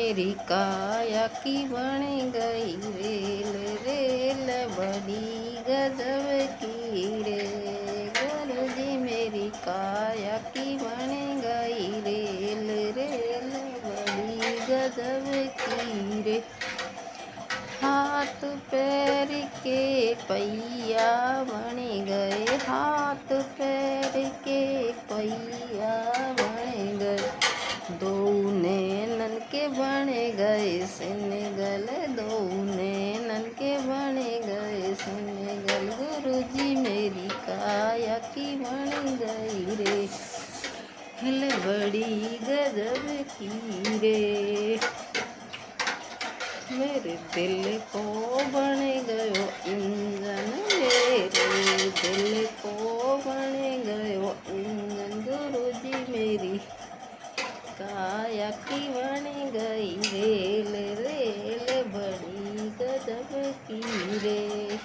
मेरी काया की बन गई रेल, रेल बड़ी गजब की रे। गुरुजी मेरी काया की बन गई रेल, रेल बड़ी गजब की रे। हाथ पैर के पहिया बन गए, हाथ पैर के पहिया बन गए। दो नैनन के बन गए सिंगल, दो नैनन के बन गए सिंगल। गुरुजी मेरी काया की बन गई रे, हिल बड़ी गजब की रे। मेरे दिल को बन गयो इंजन, मेरे दिल को बन गयो इंजन। गुरुजी मेरी काया की बन गई रेल, रेल बड़ी गजब की रे।